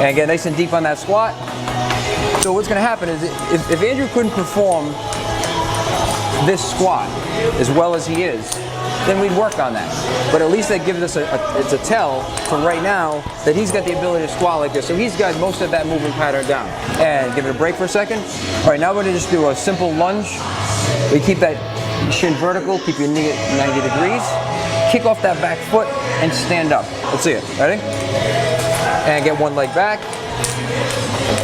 And get nice and deep on that squat. So what's going to happen is if Andrew couldn't perform this squat as well as he is, then we'd work on that. But at least that gives us it's a tell from right now that he's got the ability to squat like this. So he's got most of that movement pattern down. And give it a break for a second. All right, now we're going to just do a simple lunge. We keep that shin vertical, keep your knee at 90 degrees. Kick off that back foot and stand up. Let's see it. Ready? And get one leg back.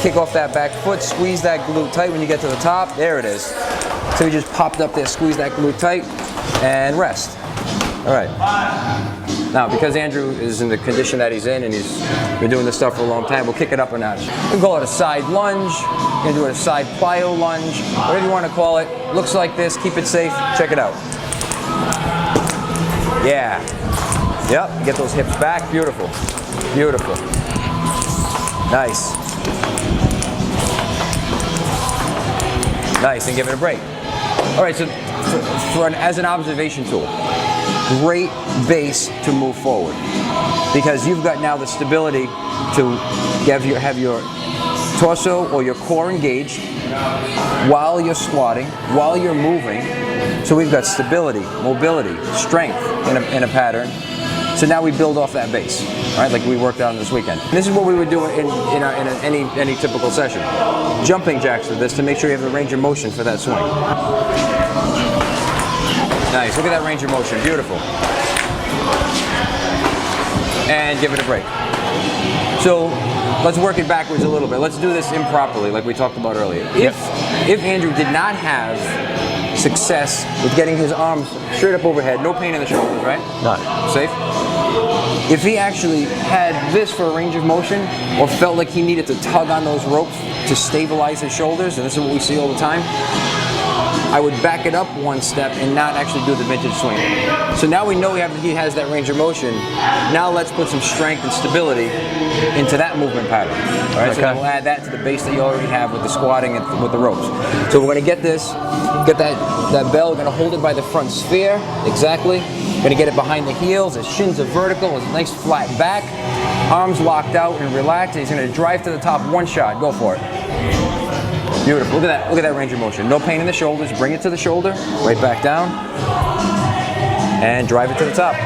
Kick off that back foot, squeeze that glute tight when you get to the top. There it is. So we just popped up there, squeeze that glute tight, and rest. All right. Now, because Andrew is in the condition that he's in and he's been doing this stuff for a long time, we'll kick it up a notch. We can call it a side lunge. We're going to do it a side plyo lunge, whatever you want to call it. Looks like this. Keep it safe. Check it out. Yeah. Yep. Get those hips back. Beautiful. Beautiful. Nice. Nice, and give it a break. All right, so as an observation tool, great base to move forward because you've got now the stability to have your torso or your core engaged while you're squatting, while you're moving. So we've got stability, mobility, strength in a pattern. So now we build off that base, right? Like we worked on this weekend. This is what we would do in any typical session. Jumping jacks with this to make sure you have the range of motion for that swing. Nice, look at that range of motion, beautiful. And give it a break. So let's work it backwards a little bit. Let's do this improperly like we talked about earlier. If Andrew did not have success with getting his arms straight up overhead, no pain in the shoulders, right? No. Safe? If he actually had this for a range of motion or felt like he needed to tug on those ropes to stabilize his shoulders, and this is what we see all the time, I would back it up one step and not actually do the vintage swing. So now we know he has that range of motion. Now let's put some strength and stability into that movement pattern. All right, okay. So we'll add that to the base that you already have with the squatting and with the ropes. So we're going to get that bell, we're going to hold it by the front sphere, exactly. We're going to get it behind the heels, his shins are vertical, his nice flat back, arms locked out and relaxed. He's going to drive to the top, one shot, go for it. Beautiful, look at that range of motion. No pain in the shoulders, bring it to the shoulder, right back down, and drive it to the top.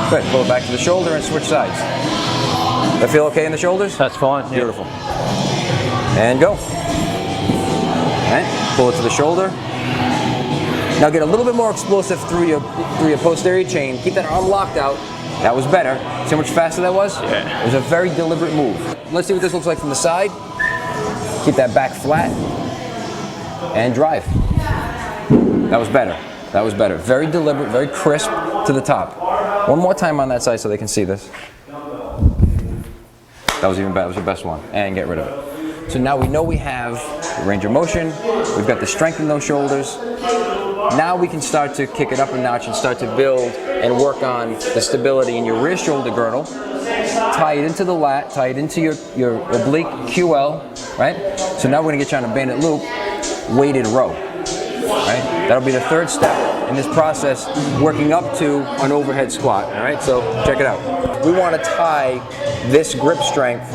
Good, pull it back to the shoulder and switch sides. That feel okay in the shoulders? That's fine. Beautiful. And go. All right, pull it to the shoulder. Now get a little bit more explosive through your posterior chain. Keep that arm locked out. That was better. See how much faster that was? Yeah. It was a very deliberate move. Let's see what this looks like from the side. Keep that back flat and drive. That was better. That was better. Very deliberate, very crisp to the top. One more time on that side so they can see this. That was even better. That was your best one. And get rid of it. So now we know we have the range of motion. We've got the strength in those shoulders. Now we can start to kick it up a notch and start to build and work on the stability in your rear shoulder girdle. Tie it into the lat, tie it into your oblique QL, right? So now we're gonna get you on a bandit loop, weighted row, right? That'll be the third step in this process, working up to an overhead squat, all right? So check it out. We wanna tie this grip strength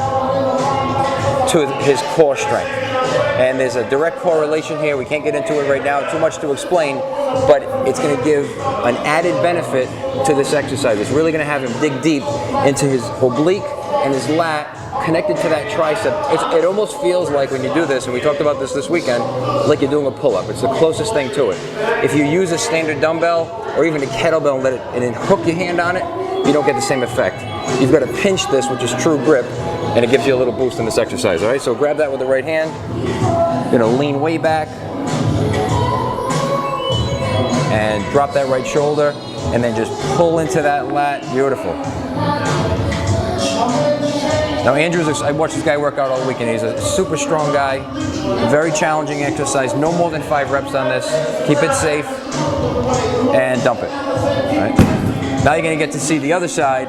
to his core strength. And there's a direct correlation here. We can't get into it right now, too much to explain, but it's going to give an added benefit to this exercise. It's really going to have him dig deep into his oblique and his lat connected to that tricep. It almost feels like when you do this, and we talked about this weekend, like you're doing a pull-up. It's the closest thing to it. If you use a standard dumbbell or even a kettlebell and then hook your hand on it, you don't get the same effect. You've got to pinch this, which is true grip, and it gives you a little boost in this exercise, all right? So grab that with the right hand, you're gonna lean way back, and drop that right shoulder, and then just pull into that lat, beautiful. Now I watched this guy work out all weekend. He's a super strong guy, very challenging exercise, no more than 5 reps on this. Keep it safe, and dump it, all right? Now you're gonna get to see the other side,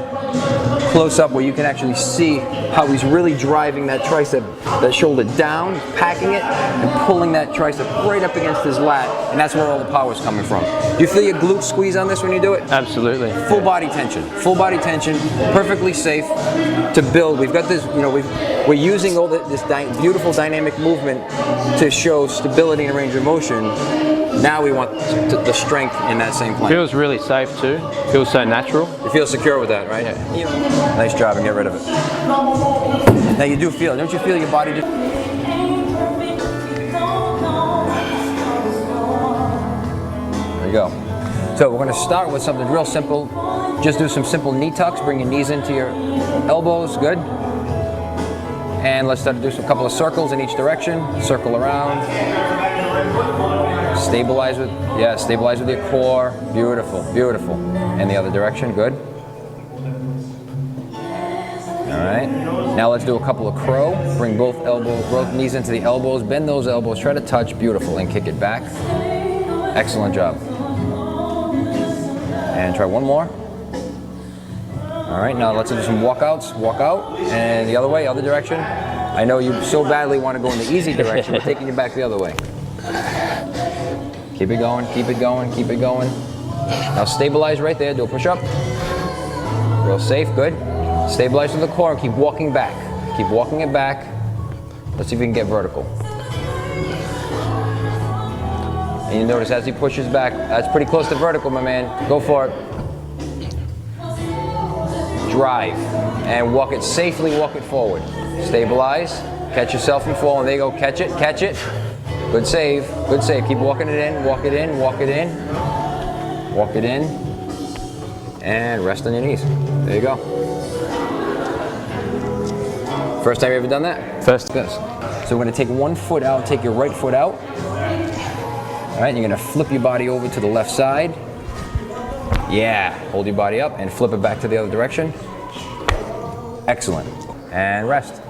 close up where you can actually see how he's really driving that tricep, that shoulder down, packing it, and pulling that tricep right up against his lat, and that's where all the power is coming from. Do you feel your glute squeeze on this when you do it? Absolutely. Full body tension, perfectly safe to build. We've got this, we're using all this beautiful dynamic movement to show stability and range of motion. Now we want the strength in that same plane. Feels really safe too. Feels so natural. You feel secure with that, right? Yeah. Nice job, and get rid of it. Now you do feel, don't you feel your body just... There you go. So we're going to start with something real simple. Just do some simple knee tucks. Bring your knees into your elbows. Good. And let's start to do a couple of circles in each direction. Circle around. Stabilize with your core. Beautiful, beautiful. And the other direction. Good. All right. Now let's do a couple of crow. Bring both knees into the elbows. Bend those elbows. Try to touch. Beautiful. And kick it back. Excellent job. And try one more. All right, now let's do some walkouts. Walk out, and the other way, other direction. I know you so badly want to go in the easy direction, we're taking you back the other way. Keep it going, keep it going, keep it going. Now stabilize right there, do a push-up. Real safe, good. Stabilize with the core and keep walking back. Keep walking it back. Let's see if we can get vertical. And you notice as he pushes back, that's pretty close to vertical, my man. Go for it. Drive and walk it safely, walk it forward. Stabilize, catch yourself and fall, and there you go, catch it, catch it. Good save, good save. Keep walking it in, walk it in, walk it in. Walk it in, and rest on your knees. There you go. First time you ever done that? First. Yes. So we're gonna take one foot out, take your right foot out. All right, you're gonna flip your body over to the left side. Yeah, hold your body up and flip it back to the other direction. Excellent. And rest.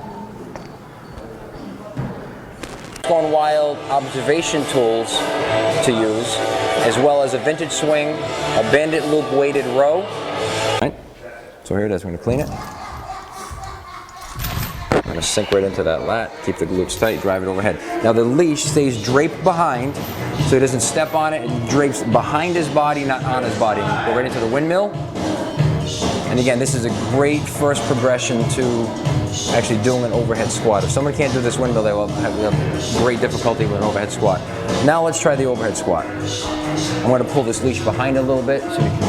Gone Wild observation tools to use, as well as a vintage swing, a bandit loop weighted row. All right. So here it is, I'm gonna clean it. I'm gonna sink right into that lat, keep the glutes tight, drive it overhead. Now the leash stays draped behind, so he doesn't step on it. It drapes behind his body, not on his body. Go right into the windmill. And again, this is a great first progression to actually doing an overhead squat. If someone can't do this windmill, they will have great difficulty with an overhead squat. Now let's try the overhead squat. I'm going to pull this leash behind a little bit so we can...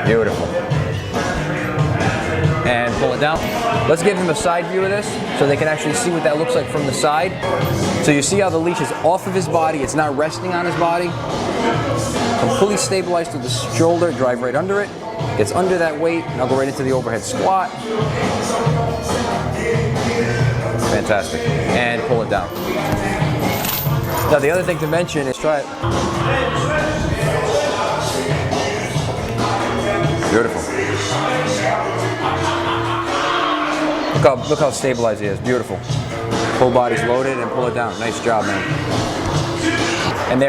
Beautiful. And pull it down. Let's give them a side view of this so they can actually see what that looks like from the side. So you see how the leash is off of his body, it's not resting on his body. Completely stabilized with the shoulder, drive right under it. Gets under that weight, and I'll go right into the overhead squat. Fantastic. And pull it down. Now the other thing to mention is try it. Beautiful. Look how stabilized he is. Beautiful. Whole body's loaded and pull it down. Nice job, man.